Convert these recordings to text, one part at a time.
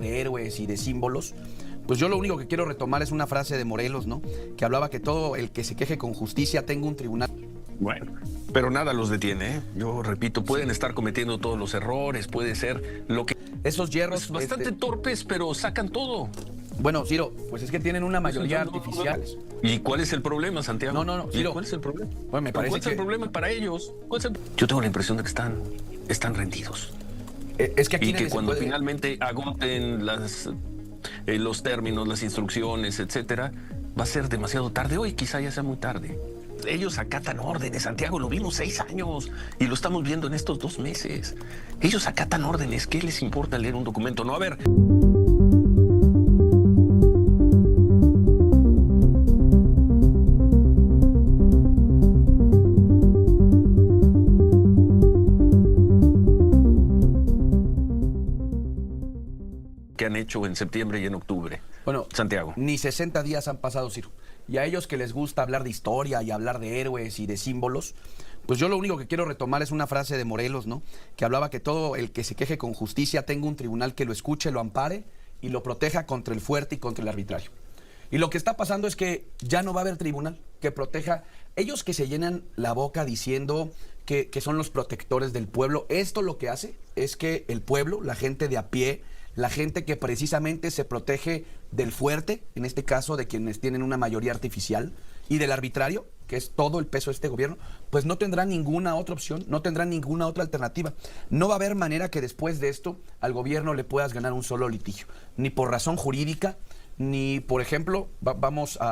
de héroes y de símbolos, pues yo lo único que quiero retomar es una frase de Morelos, ¿no? Que hablaba que todo el que se queje con justicia tenga un tribunal. Bueno, pero nada los detiene, ¿eh? Yo repito, pueden estar cometiendo todos los errores, puede ser lo que... Esos hierros... Pues bastante torpes, pero sacan todo. Bueno, Ciro, pues es que tienen una mayoría artificial. ¿Y cuál es el problema, Santiago? No, Ciro. ¿Cuál es el problema? Bueno, me parece ¿Cuál es el problema para ellos? Yo tengo la impresión de que están rendidos. Es que aquí y que cuando finalmente agoten los términos, las instrucciones, etcétera, va a ser demasiado tarde. Hoy quizá ya sea muy tarde. Ellos acatan órdenes, Santiago, lo vimos 6 años y lo estamos viendo en estos 2 meses. Ellos acatan órdenes, ¿qué les importa leer un documento? No, a ver... que han hecho en septiembre y en octubre. Bueno, Santiago. Ni 60 días han pasado, Ciro. Y a ellos que les gusta hablar de historia y hablar de héroes y de símbolos, pues yo lo único que quiero retomar es una frase de Morelos, ¿no? Que hablaba que todo el que se queje con justicia tenga un tribunal que lo escuche, lo ampare y lo proteja contra el fuerte y contra el arbitrario. Y lo que está pasando es que ya no va a haber tribunal que proteja. Ellos que se llenan la boca diciendo que son los protectores del pueblo, esto lo que hace es que el pueblo, la gente de a pie, la gente que precisamente se protege del fuerte, en este caso de quienes tienen una mayoría artificial, y del arbitrario, que es todo el peso de este gobierno, pues no tendrá ninguna otra opción, no tendrá ninguna otra alternativa. No va a haber manera que después de esto al gobierno le puedas ganar un solo litigio, ni por razón jurídica, ni, por ejemplo,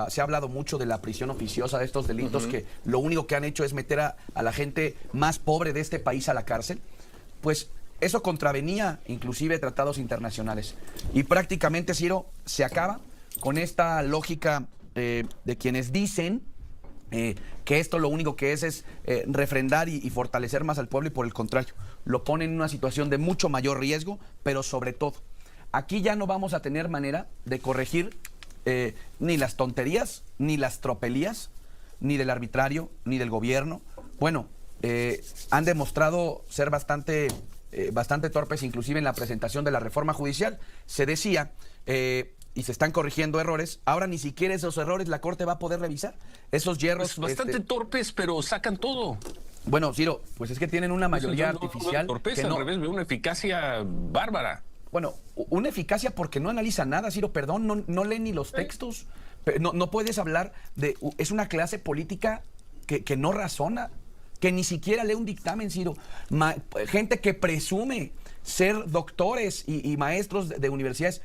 se ha hablado mucho de la prisión oficiosa, de estos delitos que lo único que han hecho es meter a la gente más pobre de este país a la cárcel. Pues eso contravenía inclusive tratados internacionales. Y prácticamente, Ciro, se acaba con esta lógica de quienes dicen que esto lo único que es refrendar y fortalecer más al pueblo, y por el contrario, lo pone en una situación de mucho mayor riesgo, pero sobre todo, aquí ya no vamos a tener manera de corregir ni las tonterías, ni las tropelías, ni del arbitrario, ni del gobierno. Bueno, han demostrado ser bastante torpes, inclusive en la presentación de la reforma judicial. Se decía, y se están corrigiendo errores, ahora ni siquiera esos errores la Corte va a poder revisar. Esos hierros... Pues bastante torpes, pero sacan todo. Bueno, Ciro, pues es que tienen una mayoría artificial... Torpeza, que no, al revés, veo una eficacia bárbara. Bueno, una eficacia porque no analiza nada, Ciro, perdón, no lee ni los textos. No puedes hablar de... Es una clase política que no razona, que ni siquiera lee un dictamen, Ciro. Gente que presume ser doctores y maestros de universidades.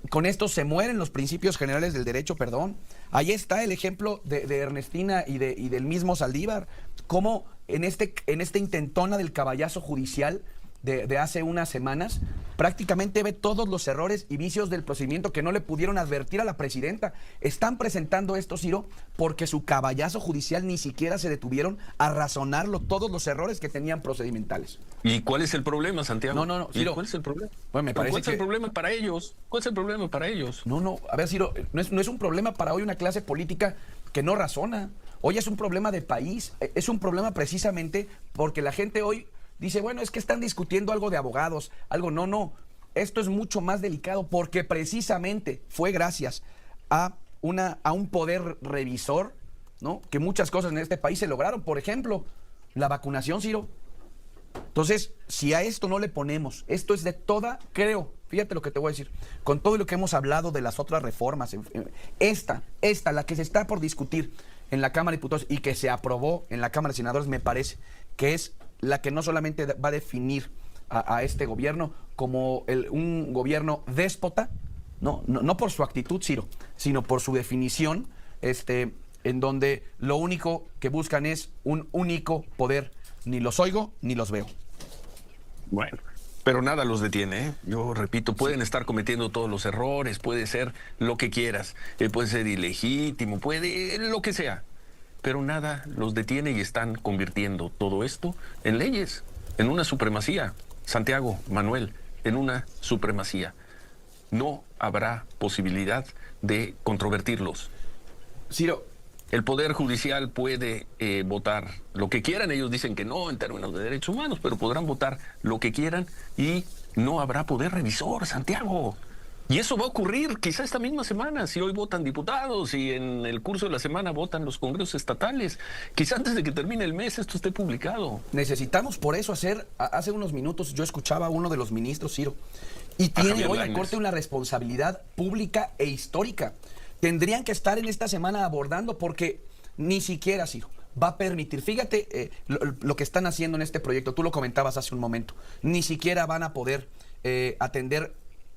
Con esto se mueren los principios generales del derecho, perdón. Ahí está el ejemplo de Ernestina y del mismo Saldívar. Cómo en este intentona del caballazo judicial de hace unas semanas, prácticamente ve todos los errores y vicios del procedimiento que no le pudieron advertir a la presidenta. Están presentando esto, Ciro, porque su caballazo judicial ni siquiera se detuvieron a razonarlo todos los errores que tenían procedimentales. ¿Y cuál es el problema, Santiago? No, Ciro. ¿Cuál es el problema? Bueno, me parece ¿Cuál es el problema para ellos? ¿Cuál es el problema para ellos? No, a ver, Ciro, no es un problema para hoy una clase política que no razona. Hoy es un problema de país, es un problema precisamente porque la gente hoy dice, bueno, es que están discutiendo algo de abogados, algo, no. Esto es mucho más delicado porque precisamente fue gracias a un poder revisor, ¿no? Que muchas cosas en este país se lograron. Por ejemplo, la vacunación, Ciro. Entonces, si a esto no le ponemos, esto es de toda, creo, fíjate lo que te voy a decir, con todo lo que hemos hablado de las otras reformas, esta, la que se está por discutir en la Cámara de Diputados y que se aprobó en la Cámara de Senadores, me parece que es la que no solamente va a definir a este gobierno como un gobierno déspota, no por su actitud, Ciro, sino por su definición, en donde lo único que buscan es un único poder. Ni los oigo ni los veo. Bueno, pero nada los detiene, ¿eh? Yo repito, pueden estar cometiendo todos los errores, puede ser lo que quieras, puede ser ilegítimo, puede lo que sea, pero nada los detiene y están convirtiendo todo esto en leyes, en una supremacía. Santiago, Manuel, en una supremacía. No habrá posibilidad de controvertirlos. Ciro, el Poder Judicial puede votar lo que quieran. Ellos dicen que no en términos de derechos humanos, pero podrán votar lo que quieran y no habrá poder revisor, Santiago. Y eso va a ocurrir quizá esta misma semana, si hoy votan diputados y en el curso de la semana votan los congresos estatales. Quizá antes de que termine el mes esto esté publicado. Necesitamos por eso hace unos minutos yo escuchaba a uno de los ministros, Ciro, y tiene hoy la Corte una responsabilidad pública e histórica. Tendrían que estar en esta semana abordando porque ni siquiera, Ciro, va a permitir, fíjate lo que están haciendo en este proyecto, tú lo comentabas hace un momento, ni siquiera van a poder atender,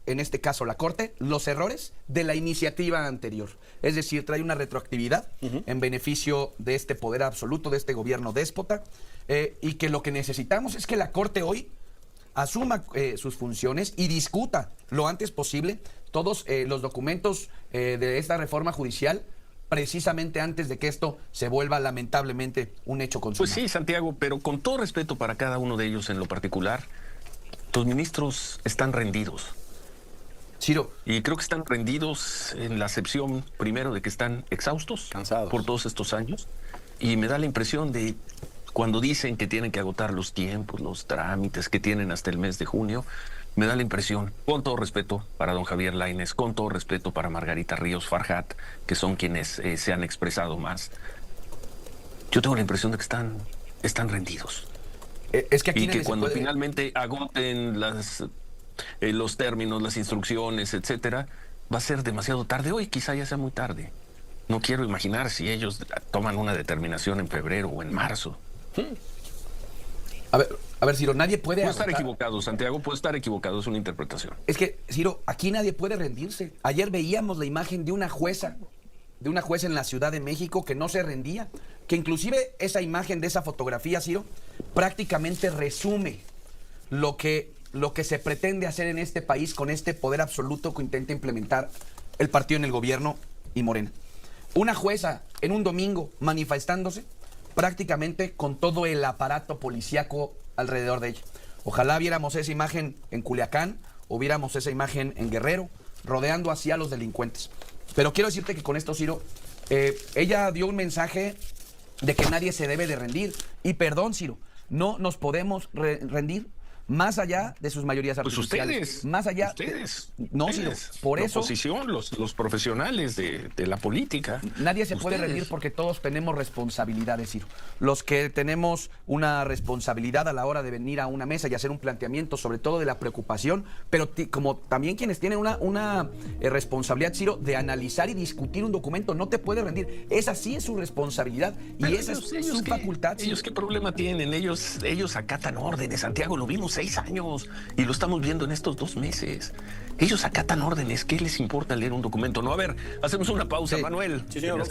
en este caso la Corte, los errores de la iniciativa anterior. Es decir, trae una retroactividad en beneficio de este poder absoluto, de este gobierno déspota, y que lo que necesitamos es que la Corte hoy asuma sus funciones y discuta lo antes posible todos los documentos de esta reforma judicial, precisamente antes de que esto se vuelva lamentablemente un hecho consumado. Pues sí, Santiago, pero con todo respeto para cada uno de ellos en lo particular, los ministros están rendidos. Ciro. Y creo que están rendidos en la acepción, primero, de que están exhaustos, cansados por todos estos años. Y me da la impresión de, cuando dicen que tienen que agotar los tiempos, los trámites que tienen hasta el mes de junio, me da la impresión, con todo respeto para don Javier Lainez, con todo respeto para Margarita Ríos Farjat, que son quienes se han expresado más, yo tengo la impresión de que están rendidos. Es que aquí y que cuando finalmente agoten los términos, las instrucciones, etcétera, va a ser demasiado tarde. Hoy quizá ya sea muy tarde. No quiero imaginar si ellos toman una determinación en febrero o en marzo. A ver, Ciro, nadie puede estar equivocado, Santiago, puede estar equivocado, es una interpretación. Es que, Ciro, aquí nadie puede rendirse. Ayer veíamos la imagen de una jueza en la Ciudad de México que no se rendía, que inclusive esa imagen de esa fotografía, Ciro, prácticamente resume lo que se pretende hacer en este país con este poder absoluto que intenta implementar el partido en el gobierno y Morena. Una jueza en un domingo manifestándose prácticamente con todo el aparato policíaco alrededor de ella. Ojalá viéramos esa imagen en Culiacán o viéramos esa imagen en Guerrero, rodeando así a los delincuentes. Pero quiero decirte que con esto, Ciro, ella dio un mensaje de que nadie se debe de rendir. Y perdón, Ciro, no nos podemos rendir más allá de sus mayorías artificiales. Pues ustedes. Más allá. No, Ciro, por la eso. Oposición, los profesionales de la política. Nadie se puede rendir porque todos tenemos responsabilidades, Ciro. Los que tenemos una responsabilidad a la hora de venir a una mesa y hacer un planteamiento, sobre todo de la preocupación, pero como también quienes tienen una responsabilidad, Ciro, de analizar y discutir un documento, no te puede rendir. Esa sí es su responsabilidad y pero esa es su facultad. Ciro. ¿Ellos qué problema tienen? Ellos acatan órdenes, Santiago, lo vimos 6 años y lo estamos viendo en estos 2 meses. Ellos acatan órdenes. ¿Qué les importa leer un documento? No, a ver, hacemos una pausa, sí. Manuel. Sí, señor,